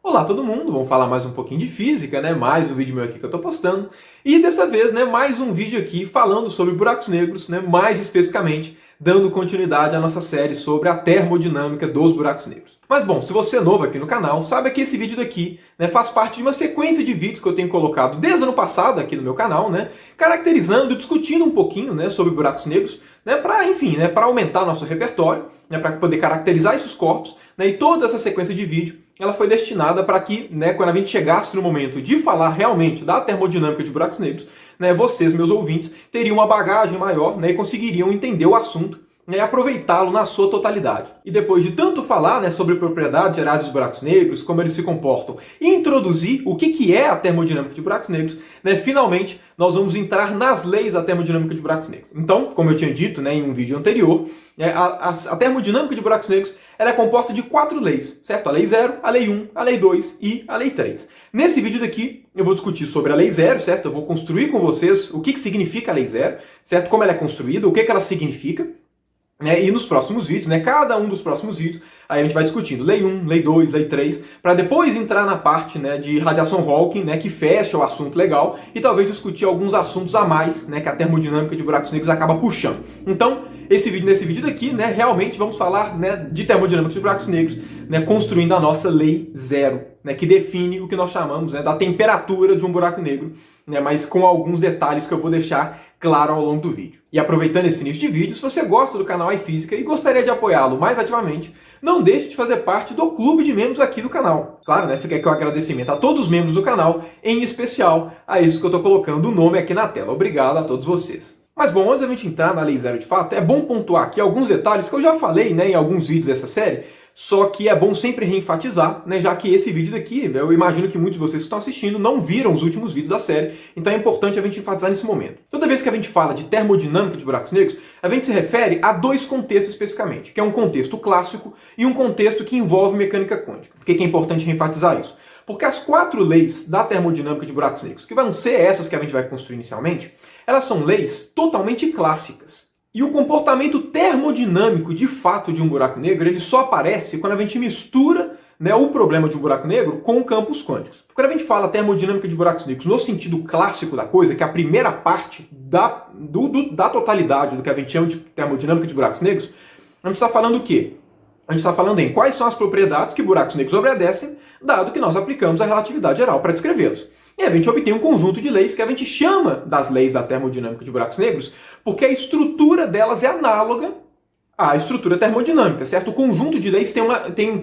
Olá todo mundo, vamos falar mais um pouquinho de física, né? Mais um vídeo meu aqui que eu tô postando. E dessa vez, né, mais um vídeo aqui falando sobre buracos negros, né? Mais especificamente, dando continuidade à nossa série sobre a termodinâmica dos buracos negros. Mas bom, se você é novo aqui no canal, saiba que esse vídeo daqui, né, faz parte de uma sequência de vídeos que eu tenho colocado desde o ano passado aqui no meu canal, né? Caracterizando e discutindo um pouquinho, né, sobre buracos negros, né, para, enfim, né, para aumentar nosso repertório, né, para poder caracterizar esses corpos, né, e toda essa sequência de vídeo ela foi destinada para que, né, quando a gente chegasse no momento de falar realmente da termodinâmica de buracos negros, né, vocês, meus ouvintes, teriam uma bagagem maior, né, e conseguiriam entender o assunto, né, e aproveitá-lo na sua totalidade. E depois de tanto falar, né, sobre propriedades gerais dos buracos negros, como eles se comportam, e introduzir o que é a termodinâmica de buracos negros, né, finalmente nós vamos entrar nas leis da termodinâmica de buracos negros. Então, como eu tinha dito, né, em um vídeo anterior, a termodinâmica de buracos negros ela é composta de 4 leis, certo? A lei 0, a lei 1, a lei 2 e a lei 3. Nesse vídeo daqui, eu vou discutir sobre a lei 0, certo? Eu vou construir com vocês o que significa a lei 0, certo? Como ela é construída, o que ela significa. E nos próximos vídeos, né, cada um dos próximos vídeos, aí a gente vai discutindo lei 1, lei 2, lei 3, para depois entrar na parte, né, de radiação Hawking, né, que fecha o assunto legal, e talvez discutir alguns assuntos a mais, né, que a termodinâmica de buracos negros acaba puxando. Então, nesse vídeo daqui, né, realmente vamos falar, né, de termodinâmica de buracos negros, né, construindo a nossa lei 0, né, que define o que nós chamamos, né, da temperatura de um buraco negro, né, mas com alguns detalhes que eu vou deixar claro ao longo do vídeo. E aproveitando esse início de vídeo, se você gosta do canal iFísica e gostaria de apoiá-lo mais ativamente, não deixe de fazer parte do clube de membros aqui do canal. Claro, né, fica aqui o agradecimento a todos os membros do canal, em especial a esses que eu estou colocando o nome aqui na tela. Obrigado a todos vocês. Mas bom, antes da gente entrar na lei 0 de fato, é bom pontuar aqui alguns detalhes que eu já falei, né, em alguns vídeos dessa série, só que é bom sempre reenfatizar, né, já que esse vídeo daqui, eu imagino que muitos de vocês que estão assistindo não viram os últimos vídeos da série, então é importante a gente enfatizar nesse momento. Toda vez que a gente fala de termodinâmica de buracos negros, a gente se refere a 2 contextos especificamente, que é um contexto clássico e um contexto que envolve mecânica quântica. Por que é importante reenfatizar isso? Porque as 4 leis da termodinâmica de buracos negros, que vão ser essas que a gente vai construir inicialmente, elas são leis totalmente clássicas. E o comportamento termodinâmico, de fato, de um buraco negro, ele só aparece quando a gente mistura, né, o problema de um buraco negro com campos quânticos. Quando a gente fala termodinâmica de buracos negros no sentido clássico da coisa, que é a primeira parte da totalidade do que a gente chama de termodinâmica de buracos negros, a gente está falando o quê? A gente está falando em quais são as propriedades que buracos negros obedecem, dado que nós aplicamos a relatividade geral para descrevê-los. E a gente obtém um conjunto de leis que a gente chama das leis da termodinâmica de buracos negros, porque a estrutura delas é análoga à estrutura termodinâmica, certo? O conjunto de leis tem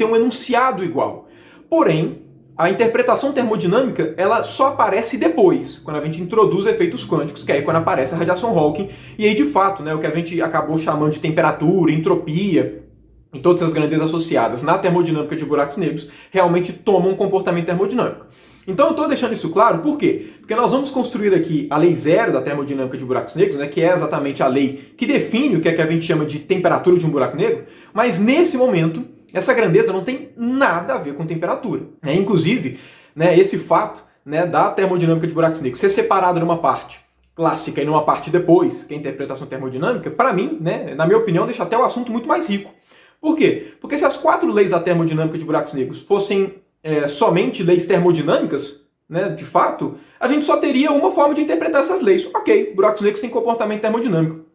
um enunciado igual. Porém, a interpretação termodinâmica ela só aparece depois, quando a gente introduz efeitos quânticos, que é aí quando aparece a radiação Hawking, e aí de fato, né, o que a gente acabou chamando de temperatura, entropia, e todas as grandezas associadas na termodinâmica de buracos negros, realmente tomam um comportamento termodinâmico. Então eu estou deixando isso claro, por quê? Porque nós vamos construir aqui a lei 0 da termodinâmica de buracos negros, né, que é exatamente a lei que define o que a gente chama de temperatura de um buraco negro, mas nesse momento, essa grandeza não tem nada a ver com temperatura. Inclusive, né, esse fato, né, da termodinâmica de buracos negros ser separado numa parte clássica e numa parte depois, que é a interpretação termodinâmica, para mim, né, na minha opinião, deixa até o assunto muito mais rico. Por quê? Porque se as 4 leis da termodinâmica de buracos negros fossem somente leis termodinâmicas, né, de fato, a gente só teria uma forma de interpretar essas leis. Ok, buracos negros têm comportamento termodinâmico.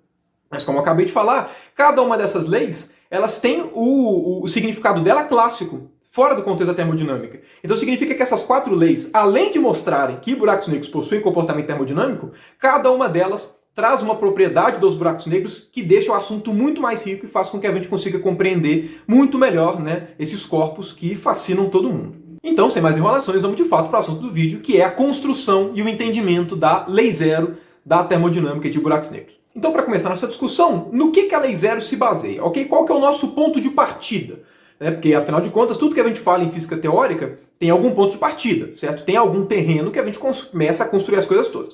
Mas como eu acabei de falar, cada uma dessas leis, elas têm o significado dela clássico, fora do contexto da termodinâmica. Então significa que essas 4 leis, além de mostrarem que buracos negros possuem comportamento termodinâmico, cada uma delas traz uma propriedade dos buracos negros que deixa o assunto muito mais rico e faz com que a gente consiga compreender muito melhor, né, esses corpos que fascinam todo mundo. Então, sem mais enrolações, vamos de fato para o assunto do vídeo, que é a construção e o entendimento da lei 0 da termodinâmica de buracos negros. Então, para começar nossa discussão, no que a lei 0 se baseia? Okay? Qual que é o nosso ponto de partida? Porque, afinal de contas, tudo que a gente fala em física teórica tem algum ponto de partida, certo? Tem algum terreno que a gente começa a construir as coisas todas.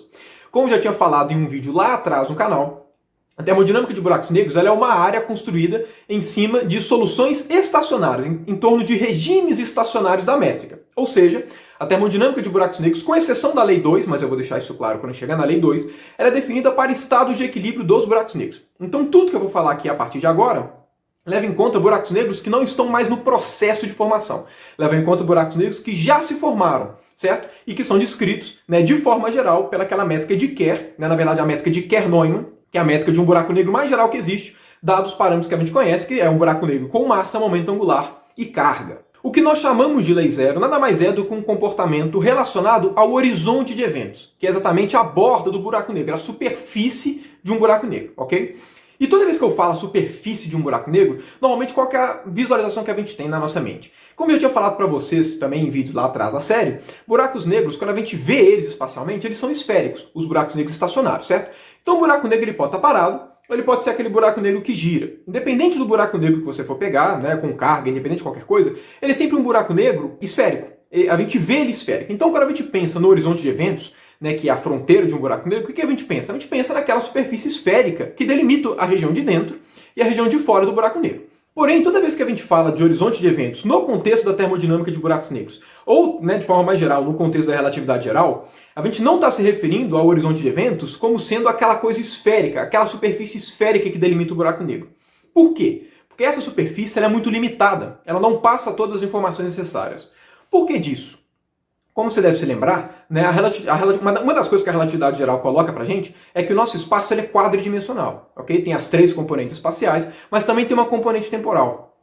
Como eu já tinha falado em um vídeo lá atrás no canal, a termodinâmica de buracos negros ela é uma área construída em cima de soluções estacionárias, em torno de regimes estacionários da métrica. Ou seja, a termodinâmica de buracos negros, com exceção da lei 2, mas eu vou deixar isso claro quando chegar na lei 2, ela é definida para estados de equilíbrio dos buracos negros. Então tudo que eu vou falar aqui a partir de agora leva em conta buracos negros que não estão mais no processo de formação. Leva em conta buracos negros que já se formaram, certo? E que são descritos, né, de forma geral pelaquela métrica de Kerr, né, na verdade a métrica de Kerr-Neumann, que é a métrica de um buraco negro mais geral que existe, dados os parâmetros que a gente conhece, que é um buraco negro com massa, momento angular e carga. O que nós chamamos de lei zero nada mais é do que um comportamento relacionado ao horizonte de eventos, que é exatamente a borda do buraco negro, a superfície de um buraco negro, ok? E toda vez que eu falo a superfície de um buraco negro, normalmente qual que é a visualização que a gente tem na nossa mente? Como eu tinha falado para vocês também em vídeos lá atrás da série, buracos negros, quando a gente vê eles espacialmente, eles são esféricos, os buracos negros estacionários, certo? Então o buraco negro ele pode estar parado, ou ele pode ser aquele buraco negro que gira. Independente do buraco negro que você for pegar, né, com carga, independente de qualquer coisa, ele é sempre um buraco negro esférico. A gente vê ele esférico. Então quando a gente pensa no horizonte de eventos, né, que é a fronteira de um buraco negro, o que a gente pensa? A gente pensa naquela superfície esférica que delimita a região de dentro e a região de fora do buraco negro. Porém, toda vez que a gente fala de horizonte de eventos no contexto da termodinâmica de buracos negros, ou, né, de forma mais geral, no contexto da relatividade geral, a gente não está se referindo ao horizonte de eventos como sendo aquela coisa esférica, aquela superfície esférica que delimita o buraco negro. Por quê? Porque essa superfície ela é muito limitada, ela não passa todas as informações necessárias. Por que disso? Como você deve se lembrar, né, uma das coisas que a relatividade geral coloca pra gente é que o nosso espaço ele é quadridimensional, ok? Tem as três componentes espaciais, mas também tem uma componente temporal.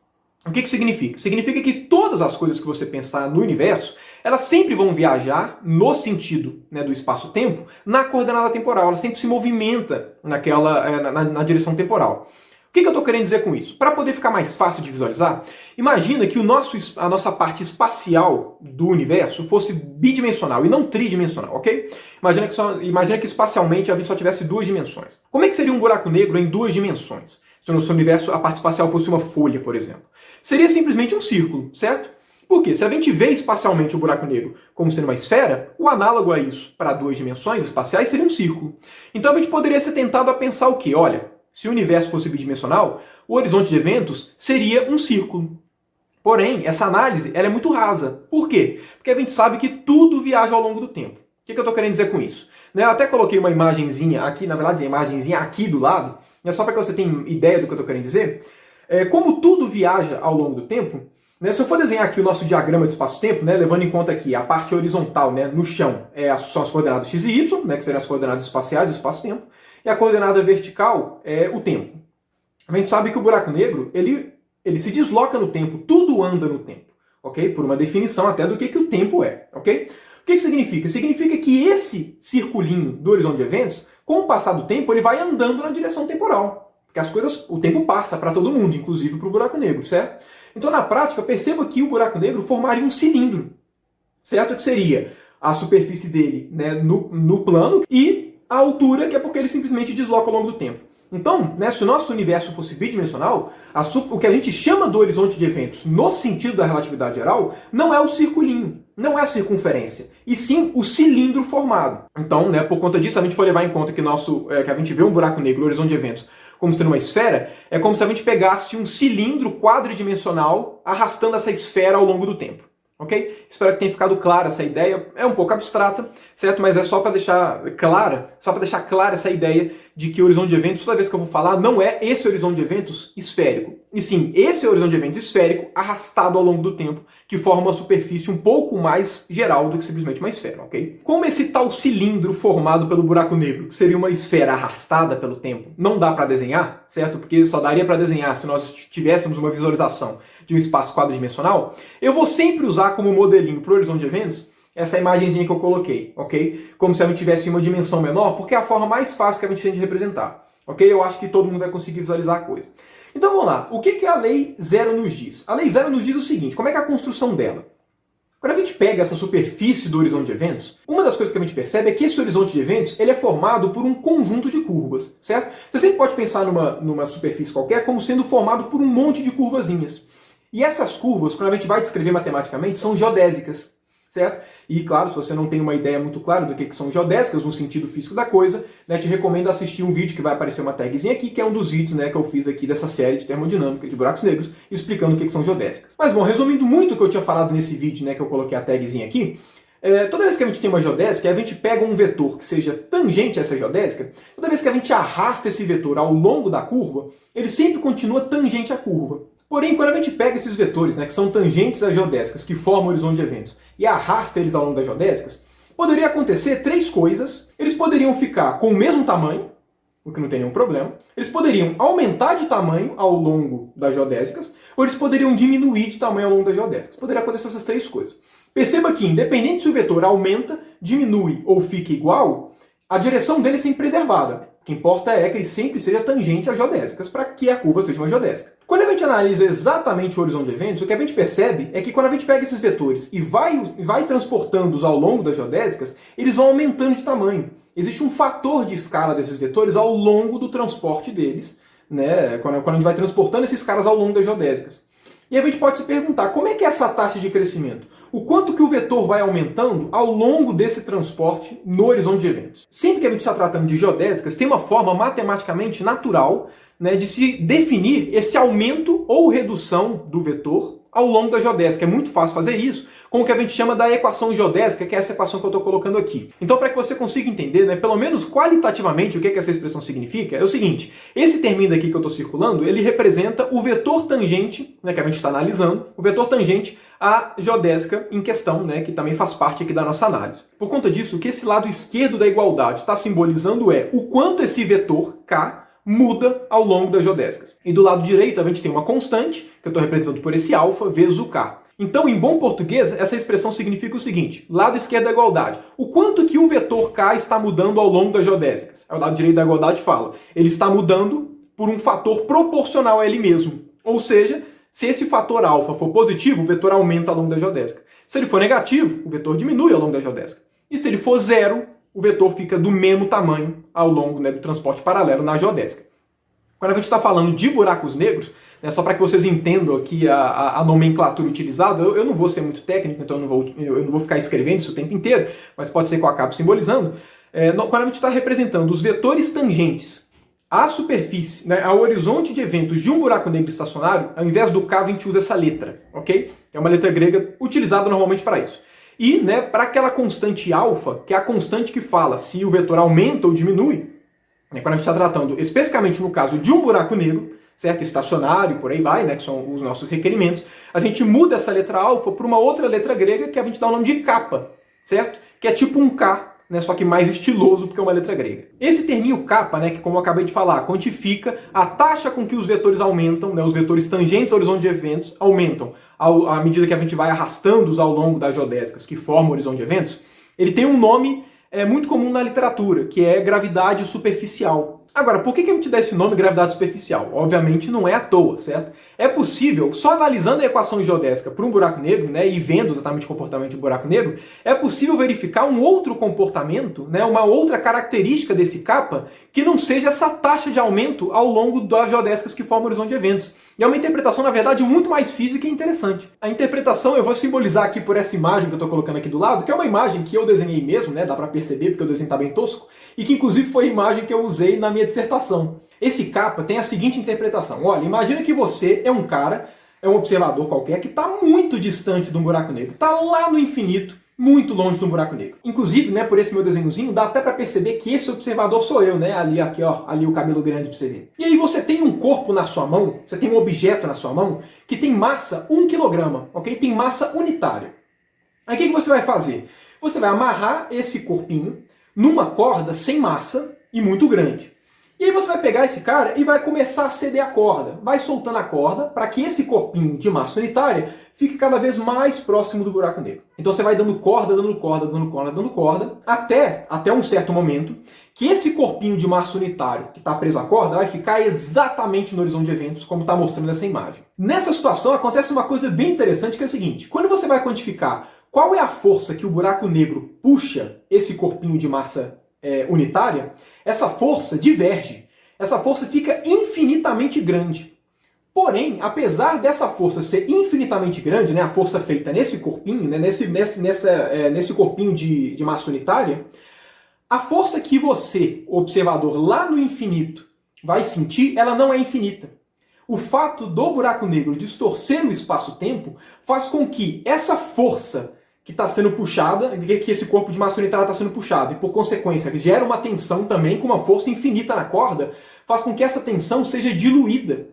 O que significa? Significa que todas as coisas que você pensar no universo, elas sempre vão viajar no sentido, né, do espaço-tempo, na coordenada temporal, ela sempre se movimenta na direção temporal. O que eu estou querendo dizer com isso? Para poder ficar mais fácil de visualizar, imagina que a nossa parte espacial do universo fosse bidimensional e não tridimensional, ok? Imagina que espacialmente a gente só tivesse duas dimensões. Como é que seria um buraco negro em duas dimensões? Se no seu universo a parte espacial fosse uma folha, por exemplo. Seria simplesmente um círculo, certo? Por quê? Se a gente vê espacialmente o buraco negro como sendo uma esfera, o análogo a isso para duas dimensões espaciais seria um círculo. Então a gente poderia ser tentado a pensar o quê? Olha, se o universo fosse bidimensional, o horizonte de eventos seria um círculo. Porém, essa análise ela é muito rasa. Por quê? Porque a gente sabe que tudo viaja ao longo do tempo. O que eu estou querendo dizer com isso? Eu até coloquei uma imagenzinha aqui, na verdade, a imagenzinha aqui do lado, só para que você tenha ideia do que eu estou querendo dizer. Como tudo viaja ao longo do tempo, se eu for desenhar aqui o nosso diagrama de espaço-tempo, levando em conta aqui a parte horizontal, no chão, são as coordenadas x e y, que seriam as coordenadas espaciais do espaço-tempo, e a coordenada vertical é o tempo. A gente sabe que o buraco negro, ele se desloca no tempo, tudo anda no tempo, ok? Por uma definição até do que o tempo é, ok? O que significa? Significa que esse circulinho do horizonte de eventos, com o passar do tempo, ele vai andando na direção temporal. Porque as coisas, o tempo passa para todo mundo, inclusive para o buraco negro, certo? Então, na prática, perceba que o buraco negro formaria um cilindro, certo? Que seria a superfície dele, no plano e a altura, que é porque ele simplesmente desloca ao longo do tempo. Então, se o nosso universo fosse bidimensional, o que a gente chama do horizonte de eventos no sentido da relatividade geral não é o circulinho, não é a circunferência, e sim o cilindro formado. Então, por conta disso, se a gente for levar em conta que a gente vê um buraco negro no horizonte de eventos como sendo uma esfera, é como se a gente pegasse um cilindro quadridimensional arrastando essa esfera ao longo do tempo. Ok? Espero que tenha ficado clara essa ideia. É um pouco abstrata, certo? Mas é só para deixar clara essa ideia de que o horizonte de eventos, toda vez que eu vou falar, não é esse horizonte de eventos esférico. E sim, esse horizonte de eventos esférico arrastado ao longo do tempo, que forma uma superfície um pouco mais geral do que simplesmente uma esfera, ok? Como esse tal cilindro formado pelo buraco negro, que seria uma esfera arrastada pelo tempo, não dá para desenhar, certo? Porque só daria para desenhar se nós tivéssemos uma visualização de um espaço quadridimensional, eu vou sempre usar como modelinho para o horizonte de eventos essa imagenzinha que eu coloquei, ok? Como se a gente tivesse uma dimensão menor, porque é a forma mais fácil que a gente tem de representar, ok? Eu acho que todo mundo vai conseguir visualizar a coisa. Então vamos lá, o que a lei zero nos diz? A lei zero nos diz o seguinte, como é que é a construção dela? Quando a gente pega essa superfície do horizonte de eventos, uma das coisas que a gente percebe é que esse horizonte de eventos ele é formado por um conjunto de curvas, certo? Você sempre pode pensar numa superfície qualquer como sendo formado por um monte de curvazinhas. E essas curvas, quando a gente vai descrever matematicamente, são geodésicas, certo? E claro, se você não tem uma ideia muito clara do que são geodésicas no sentido físico da coisa, te recomendo assistir um vídeo que vai aparecer uma tagzinha aqui, que é um dos vídeos que eu fiz aqui dessa série de termodinâmica de buracos negros, explicando o que são geodésicas. Mas bom, resumindo muito o que eu tinha falado nesse vídeo, que eu coloquei a tagzinha aqui, Toda vez que a gente tem uma geodésica, a gente pega um vetor que seja tangente a essa geodésica, toda vez que a gente arrasta esse vetor ao longo da curva, ele sempre continua tangente à curva. Porém, quando a gente pega esses vetores, né, que são tangentes às geodésicas, que formam o horizonte de eventos, e arrasta eles ao longo das geodésicas, poderia acontecer três coisas. Eles poderiam ficar com o mesmo tamanho, o que não tem nenhum problema. Eles poderiam aumentar de tamanho ao longo das geodésicas, ou eles poderiam diminuir de tamanho ao longo das geodésicas. Poderia acontecer essas três coisas. Perceba que, independente se o vetor aumenta, diminui ou fica igual, a direção dele é sempre preservada. O que importa é que ele sempre seja tangente às geodésicas, para que a curva seja uma geodésica. Quando a gente analisa exatamente o horizonte de eventos, o que a gente percebe é que quando a gente pega esses vetores e vai transportando-os ao longo das geodésicas, eles vão aumentando de tamanho. Existe um fator de escala desses vetores ao longo do transporte deles, né? Quando a gente vai transportando esses caras ao longo das geodésicas. E a gente pode se perguntar, como é que é essa taxa de crescimento? O quanto que o vetor vai aumentando ao longo desse transporte no horizonte de eventos? Sempre que a gente está tratando de geodésicas, tem uma forma matematicamente natural, né, de se definir esse aumento ou redução do vetor ao longo da geodésica. É muito fácil fazer isso com o que a gente chama da equação geodésica, que é essa equação que eu estou colocando aqui. Então, para que você consiga entender, né, pelo menos qualitativamente, o que essa expressão significa, é o seguinte: esse termino aqui que eu estou circulando, ele representa o vetor tangente, né, que a gente está analisando, o vetor tangente à geodésica em questão, né, que também faz parte aqui da nossa análise. Por conta disso, o que esse lado esquerdo da igualdade está simbolizando é o quanto esse vetor, K, muda ao longo das geodésicas. E do lado direito a gente tem uma constante, que eu estou representando por esse alfa, vezes o K. Então, em bom português, essa expressão significa o seguinte: lado esquerdo da igualdade, o quanto que o vetor K está mudando ao longo das geodésicas. O lado direito da igualdade fala, ele está mudando por um fator proporcional a ele mesmo. Ou seja, se esse fator alfa for positivo, o vetor aumenta ao longo da geodésica. Se ele for negativo, o vetor diminui ao longo da geodésica. E se ele for zero, o vetor fica do mesmo tamanho ao longo, né, do transporte paralelo na geodésica. Quando a gente está falando de buracos negros, né, só para que vocês entendam aqui a nomenclatura utilizada, eu não vou ser muito técnico, então eu não vou ficar escrevendo isso o tempo inteiro, mas pode ser que eu acabe simbolizando. Quando a gente está representando os vetores tangentes à superfície, né, ao horizonte de eventos de um buraco negro estacionário, ao invés do K, a gente usa essa letra, ok? É uma letra grega utilizada normalmente para isso. E, né, para aquela constante alfa, que é a constante que fala se o vetor aumenta ou diminui, né, quando a gente está tratando especificamente no caso de um buraco negro, certo? Estacionário, por aí vai, né, que são os nossos requerimentos, a gente muda essa letra alfa para uma outra letra grega que a gente dá o nome de kappa, certo? Que é tipo um K, né, só que mais estiloso porque é uma letra grega. Esse terminho kappa, né, que como eu acabei de falar, quantifica a taxa com que os vetores aumentam, né, os vetores tangentes ao horizonte de eventos aumentam à medida que a gente vai arrastando-os ao longo das geodésicas que formam o horizonte de eventos. Ele tem um nome muito comum na literatura, que é gravidade superficial. Agora, por que a gente dá esse nome gravidade superficial? Obviamente não é à toa, certo? É possível, só analisando a equação geodésica para um buraco negro, né, e vendo exatamente o comportamento do buraco negro, é possível verificar um outro comportamento, né, uma outra característica desse kappa, que não seja essa taxa de aumento ao longo das geodésicas que formam o horizonte de eventos. E é uma interpretação, na verdade, muito mais física e interessante. A interpretação eu vou simbolizar aqui por essa imagem que eu estou colocando aqui do lado, que é uma imagem que eu desenhei mesmo, né, dá para perceber porque o desenho está bem tosco, e que inclusive foi a imagem que eu usei na minha dissertação. Esse kappa tem a seguinte interpretação: olha, imagina que você é um cara, é um observador qualquer que está muito distante de um buraco negro, está lá no infinito, muito longe de um buraco negro. Inclusive, né, por esse meu desenhozinho, dá até para perceber que esse observador sou eu, né? Ali, aqui, ó, ali o cabelo grande para você ver. E aí você tem um corpo na sua mão, você tem um objeto na sua mão que tem massa 1 kg, ok? Tem massa unitária. Aí o que você vai fazer? Você vai amarrar esse corpinho numa corda sem massa e muito grande. E aí você vai pegar esse cara e vai começar a ceder a corda. Vai soltando a corda para que esse corpinho de massa unitária fique cada vez mais próximo do buraco negro. Então você vai dando corda, dando corda, dando corda, dando corda, até um certo momento que esse corpinho de massa unitário que está preso à corda vai ficar exatamente no horizonte de eventos, como está mostrando nessa imagem. Nessa situação acontece uma coisa bem interessante, que é o seguinte: quando você vai quantificar qual é a força que o buraco negro puxa esse corpinho de massa unitária, essa força diverge. Essa força fica infinitamente grande. Porém, apesar dessa força ser infinitamente grande, né, a força feita nesse corpinho, né, nesse corpinho de massa unitária, a força que você, observador lá no infinito, vai sentir, ela não é infinita. O fato do buraco negro distorcer o espaço-tempo faz com que essa força que está sendo puxada, que esse corpo de massa unitária está sendo puxado, e por consequência gera uma tensão também com uma força infinita na corda, faz com que essa tensão seja diluída.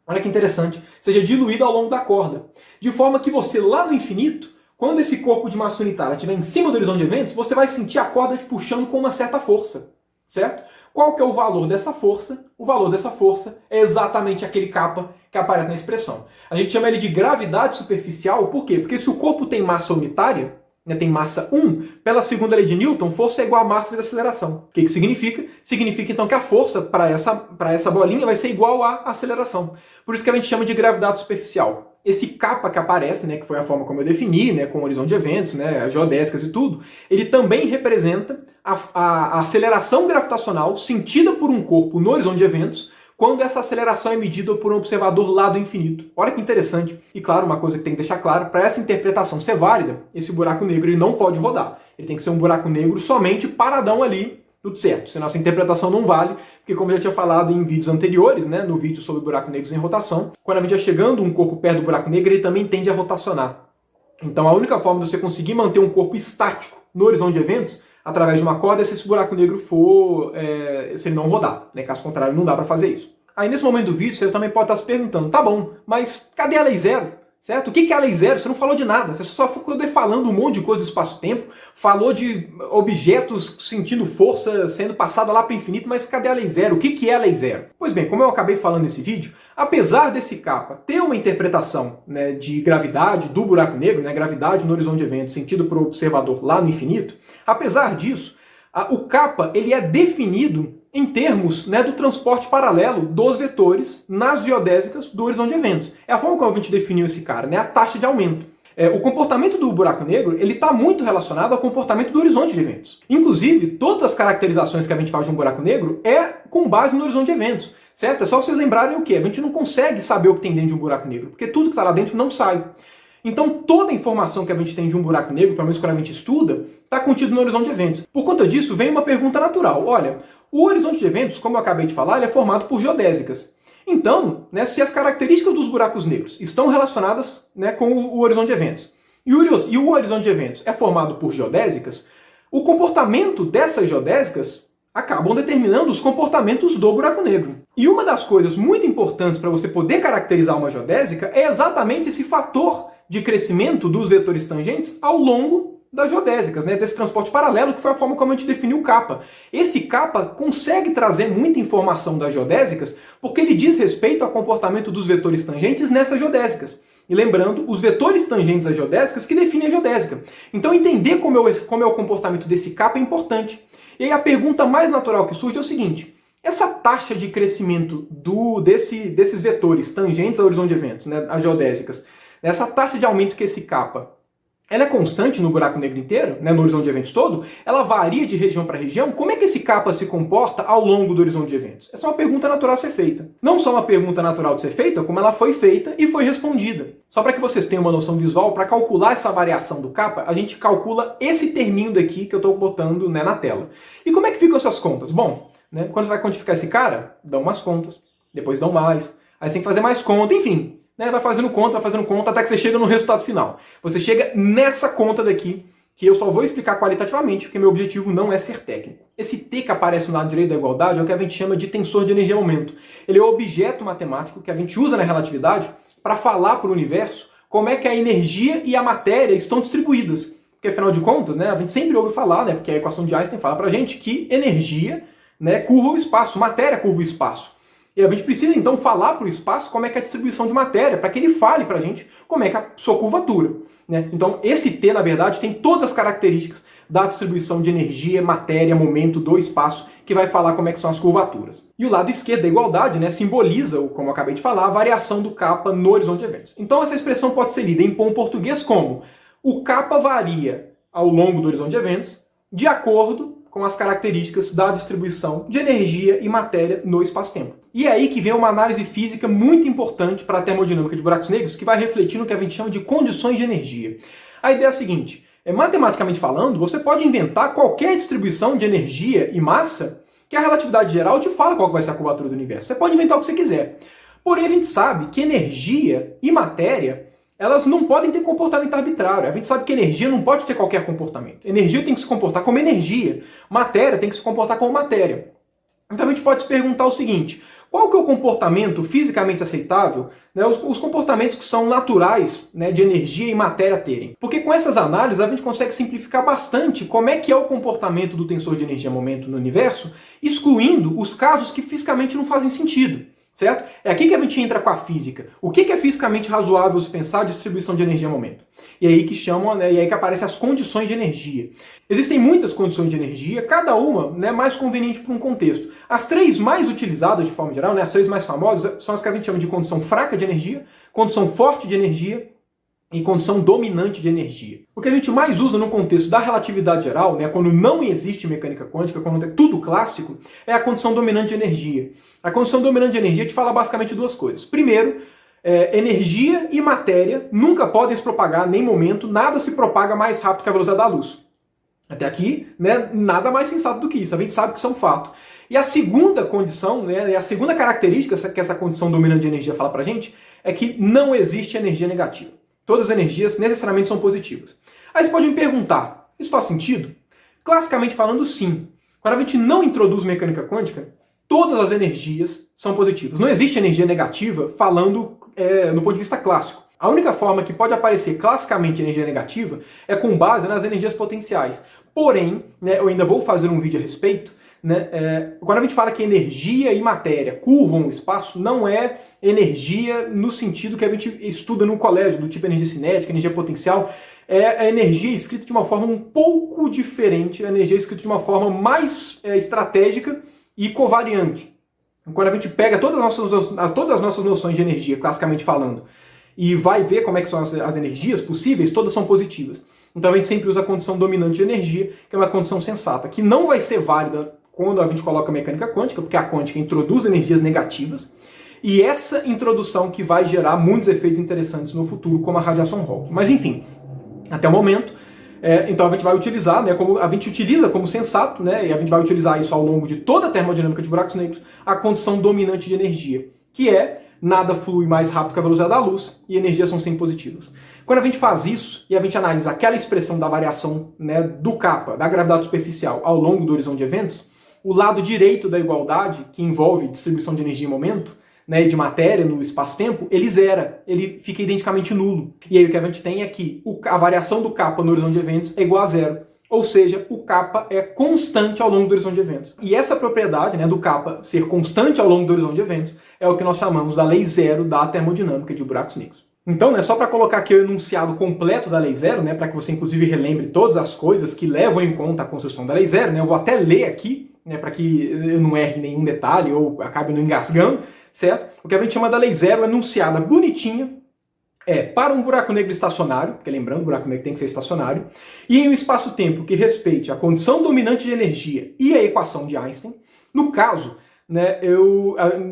Olha que interessante, seja diluída ao longo da corda. De forma que você, lá no infinito, quando esse corpo de massa unitária estiver em cima do horizonte de eventos, você vai sentir a corda te puxando com uma certa força, certo? Qual que é o valor dessa força? O valor dessa força é exatamente aquele kappa que aparece na expressão. A gente chama ele de gravidade superficial, por quê? Porque se o corpo tem massa unitária, né, tem massa 1, pela segunda lei de Newton, força é igual a massa vezes aceleração. O que significa? Significa então que a força para essa bolinha vai ser igual à aceleração. Por isso que a gente chama de gravidade superficial. Esse kappa que aparece, né, que foi a forma como eu defini, né, com o horizonte de eventos, né, geodésicas e tudo, ele também representa a aceleração gravitacional sentida por um corpo no horizonte de eventos, quando essa aceleração é medida por um observador lá do infinito. Olha que interessante. E claro, uma coisa que tem que deixar claro, para essa interpretação ser válida, esse buraco negro ele não pode rodar. Ele tem que ser um buraco negro somente paradão ali, tudo certo. Senão essa interpretação não vale, porque como eu já tinha falado em vídeos anteriores, né, no vídeo sobre buracos negros em rotação, quando a gente vai chegando um corpo perto do buraco negro, ele também tende a rotacionar. Então a única forma de você conseguir manter um corpo estático no horizonte de eventos, através de uma corda, é se esse buraco negro for, se ele não rodar, né? Caso contrário, não dá para fazer isso. Aí nesse momento do vídeo, você também pode estar se perguntando, tá bom, mas cadê a lei zero? Certo? O que é a lei zero? Você não falou de nada, você só ficou falando um monte de coisa do espaço-tempo, falou de objetos sentindo força sendo passada lá para o infinito, mas cadê a lei zero? O que é a lei zero? Pois bem, como eu acabei falando nesse vídeo, apesar desse kappa ter uma interpretação, né, de gravidade do buraco negro, né, gravidade no horizonte de eventos sentido para o observador lá no infinito, apesar disso, o kappa ele é definido em termos, né, do transporte paralelo dos vetores nas geodésicas do horizonte de eventos. É a forma como a gente definiu esse cara, né, a taxa de aumento. O comportamento do buraco negro ele está muito relacionado ao comportamento do horizonte de eventos. Inclusive, todas as caracterizações que a gente faz de um buraco negro é com base no horizonte de eventos. Certo? É só vocês lembrarem o quê? A gente não consegue saber o que tem dentro de um buraco negro, porque tudo que está lá dentro não sai. Então toda a informação que a gente tem de um buraco negro, pelo menos quando a gente estuda, está contido no horizonte de eventos. Por conta disso, vem uma pergunta natural. Olha, o horizonte de eventos, como eu acabei de falar, ele é formado por geodésicas. Então, né, se as características dos buracos negros estão relacionadas, né, com o horizonte de eventos, e o horizonte de eventos é formado por geodésicas, o comportamento dessas geodésicas acabam determinando os comportamentos do buraco negro. E uma das coisas muito importantes para você poder caracterizar uma geodésica é exatamente esse fator de crescimento dos vetores tangentes ao longo das geodésicas, né, desse transporte paralelo, que foi a forma como a gente definiu o kappa. Esse kappa consegue trazer muita informação das geodésicas porque ele diz respeito ao comportamento dos vetores tangentes nessas geodésicas. E lembrando, os vetores tangentes às geodésicas que definem a geodésica. Então entender como é o comportamento desse kappa é importante. E aí a pergunta mais natural que surge é o seguinte: essa taxa de crescimento desses vetores tangentes ao horizonte de eventos, né, as geodésicas, essa taxa de aumento que esse kappa, ela é constante no buraco negro inteiro, né, no horizonte de eventos todo? Ela varia de região para região? Como é que esse kappa se comporta ao longo do horizonte de eventos? Essa é uma pergunta natural a ser feita. Não só uma pergunta natural de ser feita, como ela foi feita e foi respondida. Só para que vocês tenham uma noção visual, para calcular essa variação do kappa, a gente calcula esse terminho daqui que eu estou botando, né, na tela. E como é que ficam essas contas? Bom, né, quando você vai quantificar esse cara, dão umas contas, depois dão mais, aí você tem que fazer mais conta, enfim. Né, vai fazendo conta, até que você chega no resultado final. Você chega nessa conta daqui, que eu só vou explicar qualitativamente, porque meu objetivo não é ser técnico. Esse T que aparece no lado direito da igualdade é o que a gente chama de tensor de energia-momento. Ele é o objeto matemático que a gente usa na relatividade para falar para o universo como é que a energia e a matéria estão distribuídas. Porque, afinal de contas, né, a gente sempre ouve falar, né, porque a equação de Einstein fala para a gente que energia, né, curva o espaço, matéria curva o espaço. E a gente precisa, então, falar para o espaço como é que é a distribuição de matéria, para que ele fale para a gente como é que é a sua curvatura. Né? Então, esse T, na verdade, tem todas as características da distribuição de energia, matéria, momento do espaço, que vai falar como é que são as curvaturas. E o lado esquerdo da igualdade, né, simboliza, como eu acabei de falar, a variação do kappa no horizonte de eventos. Então, essa expressão pode ser lida em bom português como: o kappa varia ao longo do horizonte de eventos de acordo com as características da distribuição de energia e matéria no espaço-tempo. E é aí que vem uma análise física muito importante para a termodinâmica de buracos negros, que vai refletir no que a gente chama de condições de energia. A ideia é a seguinte: matematicamente falando, você pode inventar qualquer distribuição de energia e massa que a relatividade geral te fala qual vai ser a curvatura do universo. Você pode inventar o que você quiser. Porém, a gente sabe que energia e matéria elas não podem ter comportamento arbitrário. A gente sabe que energia não pode ter qualquer comportamento. Energia tem que se comportar como energia. Matéria tem que se comportar como matéria. Então a gente pode se perguntar o seguinte: qual que é o comportamento fisicamente aceitável, né, os comportamentos que são naturais, né, de energia e matéria terem? Porque com essas análises a gente consegue simplificar bastante como é que é o comportamento do tensor de energia-momento no universo, excluindo os casos que fisicamente não fazem sentido. Certo? É aqui que a gente entra com a física. O que é fisicamente razoável se pensar a distribuição de energia-momento? E aí que chamam, né, e aí que aparecem as condições de energia. Existem muitas condições de energia, cada uma, né, mais conveniente para um contexto. As três mais utilizadas de forma geral, né, as três mais famosas, são as que a gente chama de condição fraca de energia, condição forte de energia e condição dominante de energia. O que a gente mais usa no contexto da relatividade geral, né, quando não existe mecânica quântica, quando é tudo clássico, é a condição dominante de energia. A condição dominante de energia te fala basicamente duas coisas. Primeiro, energia e matéria nunca podem se propagar, nem momento, nada se propaga mais rápido que a velocidade da luz. Até aqui, né, nada mais sensato do que isso, a gente sabe que isso é um fato. E a segunda condição, né, a segunda característica que essa condição dominante de energia fala pra gente, é que não existe energia negativa. Todas as energias necessariamente são positivas. Aí você pode me perguntar, isso faz sentido? Classicamente falando, sim. Quando a gente não introduz mecânica quântica, todas as energias são positivas. Não existe energia negativa falando no ponto de vista clássico. A única forma que pode aparecer classicamente energia negativa é com base nas energias potenciais. Porém, né, eu ainda vou fazer um vídeo a respeito, né, quando a gente fala que energia e matéria curvam o espaço, não é energia no sentido que a gente estuda no colégio, do tipo energia cinética, energia potencial. É a energia escrita de uma forma um pouco diferente, a energia escrita de uma forma mais estratégica e covariante. Quando a gente pega todas as nossas noções de energia, classicamente falando, e vai ver como é que são as energias possíveis, todas são positivas. Então a gente sempre usa a condição dominante de energia, que é uma condição sensata, que não vai ser válida quando a gente coloca a mecânica quântica, porque a quântica introduz energias negativas, e essa introdução que vai gerar muitos efeitos interessantes no futuro, como a radiação Hawking. Mas enfim, até o momento, então a gente vai utilizar, né, como a gente utiliza como sensato, né, e a gente vai utilizar isso ao longo de toda a termodinâmica de buracos negros, a condição dominante de energia, que é nada flui mais rápido que a velocidade da luz e energias são sempre positivas. Quando a gente faz isso e a gente analisa aquela expressão da variação, né, do kappa, da gravidade superficial, ao longo do horizonte de eventos, o lado direito da igualdade, que envolve distribuição de energia e momento, né, de matéria no espaço-tempo, ele zera, ele fica identicamente nulo. E aí o que a gente tem é que a variação do kappa no horizonte de eventos é igual a zero. Ou seja, o kappa é constante ao longo do horizonte de eventos. E essa propriedade, né, do kappa ser constante ao longo do horizonte de eventos é o que nós chamamos da lei zero da termodinâmica de buracos negros. Então, né, só para colocar aqui o enunciado completo da lei zero, né, para que você inclusive relembre todas as coisas que levam em conta a construção da lei zero, né, eu vou até ler aqui, né, para que eu não erre nenhum detalhe ou acabe não engasgando, certo? O que a gente chama da lei zero enunciada bonitinha para um buraco negro estacionário, porque lembrando, o buraco negro tem que ser estacionário, e em um espaço-tempo que respeite a condição dominante de energia e a equação de Einstein. No caso, né,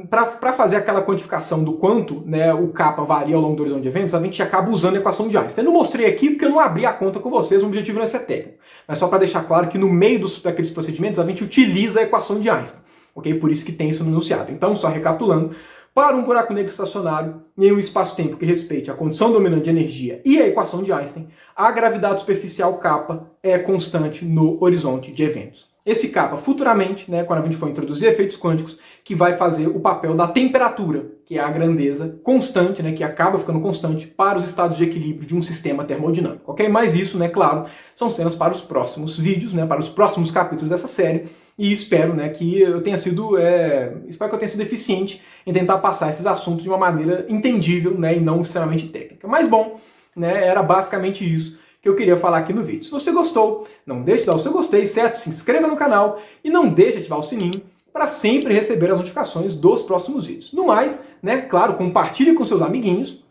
para fazer aquela quantificação do quanto, né, o kappa varia ao longo do horizonte de eventos, a gente acaba usando a equação de Einstein. Eu não mostrei aqui porque eu não abri a conta com vocês, o objetivo não é ser técnico, mas só para deixar claro que no meio daqueles procedimentos a gente utiliza a equação de Einstein, ok? Por isso que tem isso no enunciado. Então, só recapitulando, para um buraco negro estacionário em um espaço-tempo que respeite a condição dominante de energia e a equação de Einstein, a gravidade superficial kappa é constante no horizonte de eventos. Esse kappa, futuramente, né, quando a gente for introduzir efeitos quânticos, que vai fazer o papel da temperatura, que é a grandeza constante, né, que acaba ficando constante para os estados de equilíbrio de um sistema termodinâmico. Ok? Mas isso, né, claro, são cenas para os próximos vídeos, né, para os próximos capítulos dessa série, e espero, né, que eu tenha sido eficiente em tentar passar esses assuntos de uma maneira entendível, né, e não extremamente técnica. Mas bom, né, era basicamente isso que eu queria falar aqui no vídeo. Se você gostou, não deixe de dar o seu gostei, certo? Se inscreva no canal e não deixe de ativar o sininho para sempre receber as notificações dos próximos vídeos. No mais, né, claro, compartilhe com seus amiguinhos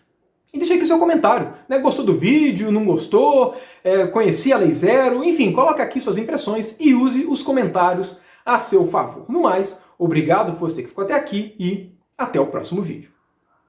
e deixe aqui seu comentário. Né? Gostou do vídeo, não gostou, conhecia a Lei Zero, enfim, coloque aqui suas impressões e use os comentários a seu favor. No mais, obrigado por você que ficou até aqui e até o próximo vídeo.